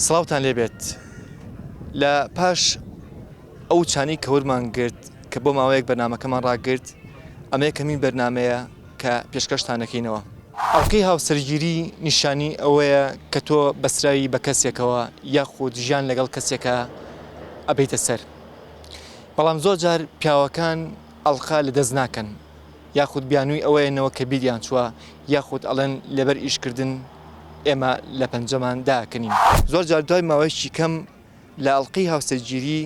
سڵاوتان لێبێت لە پاش ئەو چانی کەورمان گرت کە بۆ ماوەیەک بەرنامەکەمان ڕاگرت ئەمەیە کەمین بەرنمەیە کە پێشکەشتانەکەینەوە. ئەڵلقەی هاوسەرگیری نیشانی ئەوەیە کە تۆ بەسرایی بە کەسێکەوە یاخود ژیان لەگەڵ کەسێکە ئەبیتە سەر. بەڵام زۆر جار پیاوەکان ئەڵقا لە دەست ناکەن یاخود بیانووی ئەوەیەنەوە کە بیریان چووە یاخود ئەڵێن لەبەر ئیشکردن ئێمە لە پەنجەمان داکەنین. زۆر جار دوای ماوەیەکی کەم لە ئەڵلقەی هاوسەرگیری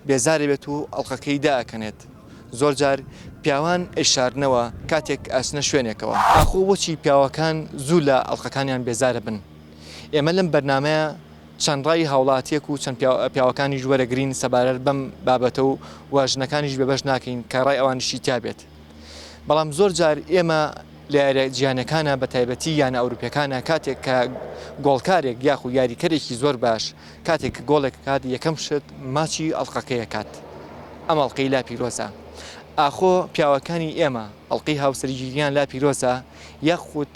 بێزارێ بێت و ئەڵلقەکەی داکەنێت. زۆر جار پیاوان ئێشارنەوە کاتێک ئاسنە شوێنێکەوە. ئاخۆ بۆچی پیاوەکان زوو لە ئەڵلقەکانیان بێزارە بن؟ ئێمە لەم بەرنمەیە چەند ڕای هاوڵاتیەک و چەند پیاوەکانیش وەرەگرین سەبارەت بەم بابەتە و واژنەکانیش بێبەش ناکەین کە ڕای ئەوانشی تا بێت. بەڵام زۆر جار ئێمە لە جیانەکانە بە تایبەتی یانە ئەوروپیەکانە کاتێک کە گۆڵکارێک یاخو یاریکەرێکی زۆر باش کاتێک گۆڵێک کات یەکەم شت ماچی ئەڵلقەکەیە کات. ئەم ئەڵلقەی لا پیرۆزە. ئاخۆ پیاوەکانی ئێمە ئەڵلقەی هاوسەرگیریان لا پیرۆزە یاخود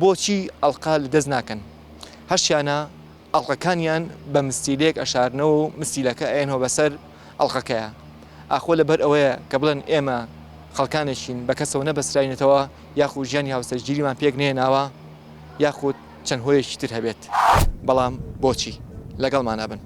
بۆچی ئەڵلقا لە دەست ناکەن؟ هەشیانە ئەڵلقەکانیان بە مستیلێک ئەشارنەوە و مستیلەکە ئەێنەوە بەسەر ئەڵلقەکەیە. ئاخۆ لەبەر ئەوەیە کە بڵێن ئێمە خەڵکانێکین بە کەسەوە نەبەسراینێتەوە یاخود ژیانی هاوسەرگیریمان پێک نێناوە یاخود چەند هۆیەکی تر هەبێت. بەڵام بۆچی لەگەڵمانە بن.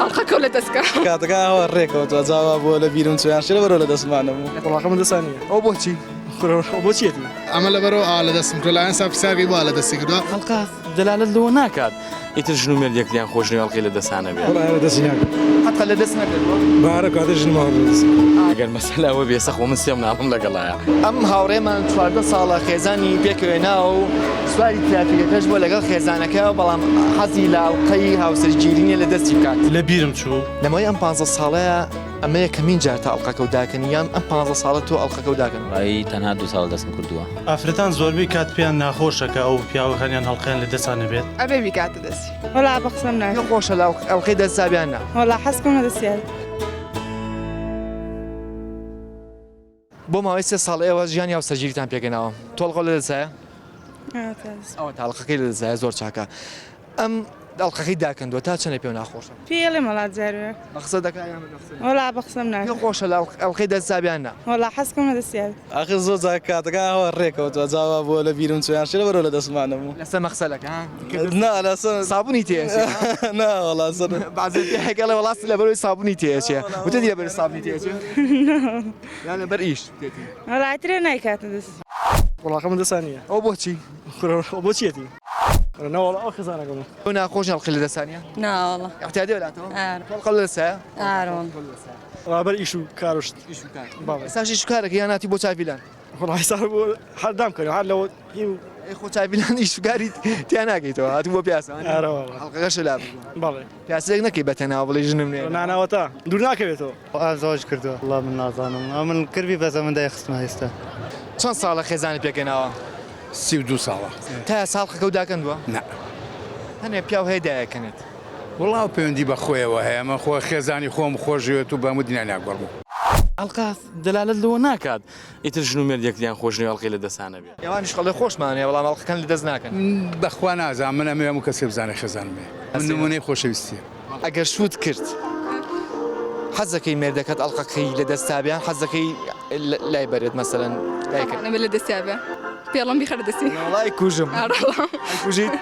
ئەڵلقەکە لە دەستکە کاتەکەەوە ڕێکەوە جاوا بۆ لە بیرم چیان شێ بەرەوە لە دەستمانەوە وڵاقەمە دەسانیە ئەو بۆچی بۆچێتی ئەمە لەبەرەوە لە دەستم کردلایەن ساپساگی وا لە دەستی کردووە ئەڵقا دەلالت لەوە ناکات ئیتر ژن و مێردێکلیان خۆشنی ئەڵقەی لە دەستانە بێت حتا لە دەست نەکردەوە بارە کاتە ژنماڕ ئەگەر مەسەلاوە بێ سەخۆ من سێم ناڵم لەگەڵایە. ئەم هاوڕێمان 14 ساڵە خێزانی پێکەوێنا و سواری ترافیکەکەش بۆ لەگەڵ خێزانەکە بەڵام حەزی لە ئەڵلقەی هاوسەرگیرینە لە دەستی بکات. لە بیرم چوو لەمەوەی ئەم 15 ساڵەیە ئەمەیە کەمین جار تا ئەڵلقەکە و داکەن یان ئەم 15 ساڵە تۆ ئەڵلقەکە و داکەن؟ ئای تەنها 2 ساڵ دەستم کردووە. ئافرەتان زۆربەی کات پێیان ناخۆشەکە ئەو پیاوەکانیان هەڵقیان لە دەستانە بێت. ئەبێ بیکاتە دەستی وڵا بەخسم پێ ناکە خۆشە لە ئەڵلقەی دەستابیان نا وڵا حەزکەم نەدەستیان. بۆ ماوەی 3 ساڵ ئێوە ژیانی هاوسەرگیریتان پێگەناوە. تۆڵقە لە دەستایە؟ ئەوە تا ئەڵلقەکەی لە دەستایە زۆر چاکە. ئەم ئەڵلقەکەی داکەندووە تا چەندە پێ ناخۆشە؟ پێڵێ مەڵات جارێ بەخسە دەکایان وڵا بەخسم پێ ناکە خۆشە لە ئەڵلقەی دەستابیان نا وڵا حەزکەم نەدەستیان. ئاخر زۆر جار کاتەکەەوە ڕێکەوە جاوا بۆ لە بیرم چیان شێ بەرەوە لە دەستمانەوە لەسەر مەخسەلەکە نا لەسەر سابوونی تێچێ ناوەڵاسەر بازێ هەگەڵە وڵاستی لەبەرەوەی سابوونی تێچێ وتە دی لەبەر سابوونی تێچێ یان لەبەر ئیش تێتی وڵاترێ نایکاتە دەست وڵاقەمە دەسانیە ئەو بۆچی بۆچێتی ناوەڵ ئەو خزانەکەم ئەو ناخۆش ئەڵلقەی لە دەستانیە ناوەڵە احتیاجی بەلاتەوە تۆڵقە لە دەستایە ئارۆن ڕابەر ئیش و کارشت ئێستاشی شکارێک یان ناتی بۆ چاویلان وڵای سار بۆ هەردام کردن هەر لەوە خۆ چاویلان ئیشکاری تیان ناگەیتەوە هاتی بۆ پیاسە ئەڵلقەکەش لا بەڵێ پیاسەیەک نەکەی بەتەناوە بڵێ ژنم نێ ناناوەتە دوور ناکەوێتەوە ئازۆش کردووە وڵا من نازانم من کردی بەزە من دایخستمە ئێستا. چەند ساڵە خێزانی پێکەناوە؟ 32 ساڵە تا ساڵقەکە و داکەندووە؟ نه هەنێ پیاو هەیە دایەکەنێت وڵاو پەیوەندی بە خۆیەوە هەیە ئەمە خۆ خێزانی خۆم خۆشەوێت و بە مدینە ناگوڵم. ئەڵقا دەلالت لەوە ناکات ئیتر ژن و مێردێکلیان خۆشنی ئەڵقەی لە دەستانە بێت. ئێوانیش خەڵی خۆشمانێ بەڵام ئەڵلقەکان لە دەست ناکەن. بەخوا نازانم من ئەمێ هەموو کەسێ بزانێ خێزان بێ من نمونەی خۆشەویستیە. ئەگەر شوت کرد حەزەکەی مێردەکەت ئەڵلقەکەی لە دەستابیان حەزەکەی لای بەرێت مەسەلەن لایکە ئەبێ لە دەستیابێ پێڵم بیخەرە دەستی وڵای کوژم کوژیت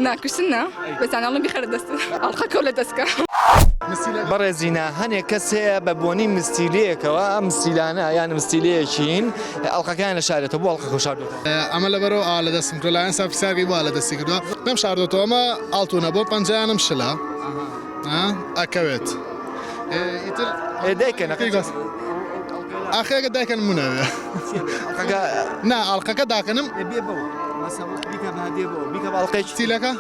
ناکوشتن نا بەسانەڵم بیخەرە دەست ئەڵلقەکە لە دەستکە. بەڕێزینە هەنێک کەس هەیە بە بۆنی مستیلەیەکەوە ئەم مستیلانە یان مستیلەیەکین ئەڵلقەکان لە شارێتەوە بۆ ئەڵلقەکە شاردوێت. ئەمە لەبەرەوە لە دەستم کردلایەن ساپساگی وا لە دەستی کردووە پێم شاردۆتەوە ئەمە ئاڵتونە بۆ پەنجەیانم شلە ئەکەوێت دایکەن ئاخەیەکە دایکەن منەوێ نا ئاڵلقەکە داکەنم ستیلەکە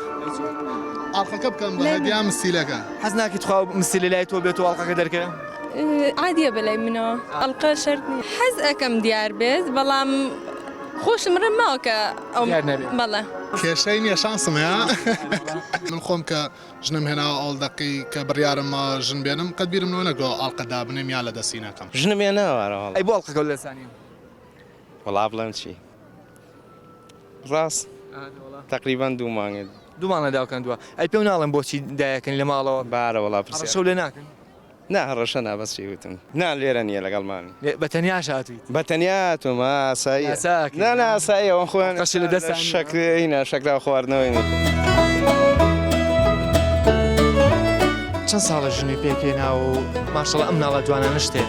ئاڵلقەکە بکەم بە هەدیان مستیلەکە حەز ناکەیت خوا مستیلە لای تۆ بێت و ئەڵلقەکە دەرکەوێ؟ عادیە بەلای منەوە ئەڵلقە شەرت حەز ئەەکەم دیار بێت بەڵام خۆشم ڕێ ماوە کە بەڵێ کێشەی نییە شانسمەیە من خۆم کە ژنم هێنا ئەوڵدەقی کە بڕیارم ژن بێنم قەت بیرم نەگرۆ ئاڵقەدا بنێم یا لە دەستی نەکەم ژنم ێ ناوارەوە ئەی بۆ ئەڵلقەکە لەسانی وڵا بڵێم چی ڕاست تقریبان دوو مانگێت دوومانە داوکەندووە ئەی پێ ناڵێن بۆچی دایەکەن لە ماڵەوە بارە وڵا شەو لێ ناکەن نا هەڕەشە نابەستی وتم نا لێرە نییە لەگەڵمانی بە تەنیا شاتویت بە تەنیاتم ئاسایی یاساکە. نا ئاسایی ئەوە خۆیان قەشی لە دەستانی. شەکرینە شەکرا خواردنەوەی چەند ساڵە ژنی پێکێنا و ماشەڵە ئەم ناڵە جوانانە شتێ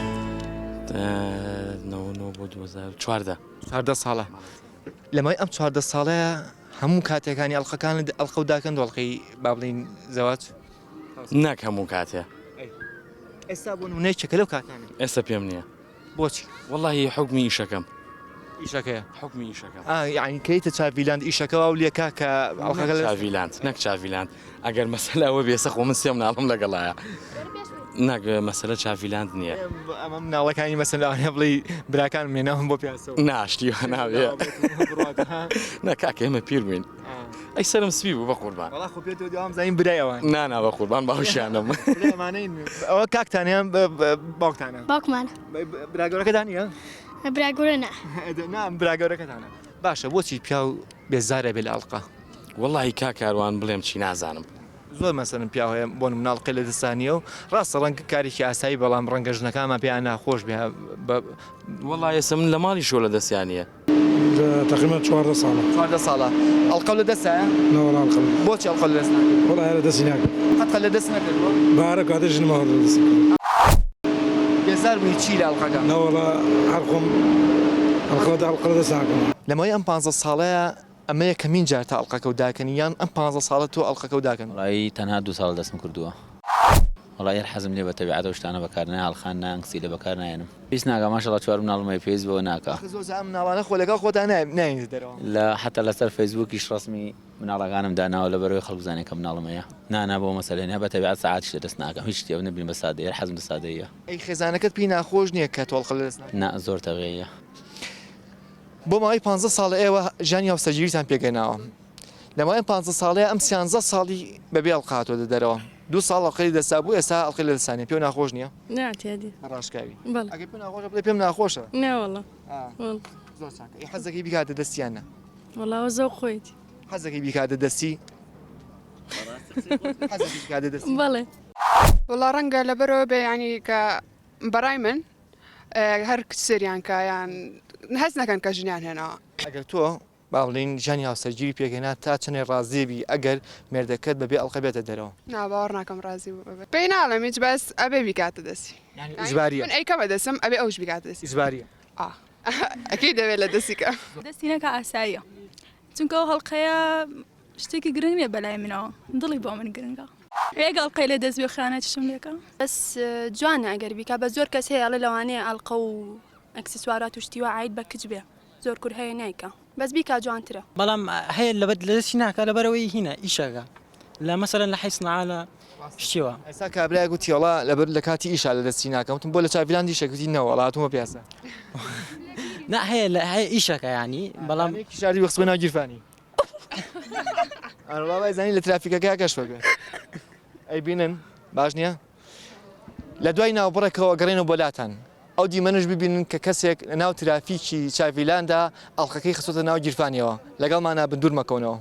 2014 چواردە ساڵە لەمای ئەم چواردە ساڵەیە هەموو کاتێکانی ئەڵلقەکان ئەڵقە و داکەن دڵقی با بڵین زەواج ناک هەموو کاتێ ئێستا بۆ نمونەی چەکە لەو کاتانە ئێستا پێم نییە بۆچی واللهی حکمی ئیشەکەم ئیشەکەیە حکمی ئیشەکەم یعنی کەیتە چاڤیلاند ئیشەکەەوە و لێکا کە ئەڵلقەکە لە چاڤیلاند نەک چاڤیلاند ئەگەر مەسەلاوە بێسە خۆ من سێم ناڵم لەگەڵایە ناک مەسەلە چاڤیلاند نییە ئەمە مناڵەکانی مەسەلاوانە بڵی براکان مێنەوەم بۆ پیاسەوە ناشتیوە ناوێ نەکاکە ئێمە پیر بووین ئەی سەرم سوی بوو بە قوربان وڵا خۆ پێێتەوە دیوام زین برایەوان نانا بە قوربان باوشیانم ئەمانەین ئەوە کاکتانیان باوکتانە باوکمانە براگەورەکەدان نیە براگورە نا نام براگەورەکەتانە باشە بۆچی پیا و بێزارە بێ لە ئەڵلقە واللهی کاکاروان بڵێم چی نازانم زۆر مەسەرم پیاهەیە بۆ مناڵقی لە دەستانیە و ڕاستە ڕەنگە کارێکی ئاسایی بەڵام ڕەنگە ژنەکانمان پێیان ناخۆش بێ والله ئێستا من لە ماڵی شۆ لە دەستیانە تقریبا 4 ساڵە چواردە ساڵە ئەڵلقە لە دەستە نەوەڵام قڵ بۆچی ئەڵلقە لە دەست وڵا هێرە دەستی ناکەم قەتقە لە دەست نەکردەوە بارە کاتە ژنمە هەڵ دەستی بێزار بووی چی لە ئەڵلقەکە نەوەڵا هەرخۆم ئەڵقەدا ئەڵقە دەست ناکەم لەمای ئەم 15 ساڵەیە ئەمە یەکەمین جار تا ئەڵلقەکە و داکەنی یان ئەم 15 ساڵە تۆ ئەڵلقەکە و داکەن وڵی تەنها 2 ساڵ دەستم کردووە وڵی حەزم لێ بە تەبیعەتەوە شتانە بەکارنای هەڵخان نانگسی لە بەکار نایەنم پێویست ناکە ماشەڵڵا چوارم ناڵمەی پێویست بەوە ناکە زۆر ئەم ناوانە خۆ لەگەڵ خۆتان ناینێت دەرەوە لە حتا لەسەر فەیسبووکیش ڕسمی مناڵەکانم داناوە لە بەرەوەی خەڵک بزانێت کە مناڵمەیە نانا بۆ مەسەلێنە بە تەبیعەت ساعاتیش لە دەست ناکەم هیچ شتێ نەبین بە سادەیە حەزم لە سادەیە ئەی خێزانەکەت پێی ناخۆش نییە کە تۆ ئەڵلقە لە دەست نا زۆر تەغەیە بۆ ماوەی 15 ساڵە ئێوە ژانی هاوسەرگیریتان پێگەناوە لە ماوەی 15 ساڵەیە ئەم 13 ساڵی بەبێ ئەڵقاتۆ دەرەوە 2 ساڵ ئەڵقەی دەستا بوو ئێستا ئەڵقەی لە دەستانێ پێ ناخۆش نییە ناتیادی ڕاشکاوی بەڵێ ئەگەر پێ ناخۆشە بڵێ پێم ناخۆشە ناوەڵە زۆر چاکە ئەی حەزەکەی بیکاتە دەستیانە وەڵاوە زەو خۆیتی حەزەکەی بیکاتە دەستی حەزەکەی بیکاتە دەستی بەڵێ وڵا ڕەنگە لەبەرەوە بێ ینی کە بەڕای من هەر سریان کە یان هەز نەکەن کە ژنیان هێنەوە ئەگەر تۆ باڵین ژانی هاوسەرگیری پێگەنا تا چنێ ڕازێبی ئەگەر مێردەکەت بەبێ ئەڵقە بێتە دەرەوە ناباوەڕ ناکەم ڕازی پێی ناڵێم هیچ بەس ئەبێ بیکاتە دەستی ئیجباریە من ئەیکە بەدەسم ئەبێ ئەوش بیکاتە دەستی ئیجباریە ئەکەی دەوێت لە دەستیکە دەستینەکە ئاساییە چونکە ئەو هەڵلقەیە شتێکی گرنگ نیە بەلای منەوە دڵی بۆ من گرنگە ئێگە ئەڵلقەی لە دەست بێ خیانەت چشم لێکە بەس جوانە ئەگەر بیکە بە زۆر کەس هەیە لەوانەیە ئەڵقە و ئەکسسوارات و شتیوە عید بە کچ بێ زۆر کور هەیە نایکە بەس بیکە جوانترە بەڵام هەیە لە دەستی ناکە لەبەرەوەی هینە ئیشەکە لە مەسەرەن لە حیسنعاە شتیوە ئێستا کابرای گوتیڵا لەبەر لە کاتی ئیشا لە دەستی ناکەمتم بۆ لە چاویلاندی شەکوتی نەوەڵاتمە پیاسە نا هەیە لە هەیە ئیشەکە ینی بەڵام شاری وەخسبە ناو گیرفانی ئەڵای زانی لە ترافیکەکە کەش بگوێت ئەی بینن باش نییە لە دوای ناوبڕێکەوە گەڕێنەوە بۆلاتان ئەو دیمەنش ببینن کە کەسێک لە ناو ترافیکی چاویلاندا ئەڵلقەکەی خسۆتە ناو گیرفانیەوە لەگەڵمانە بندور مەکەونەوە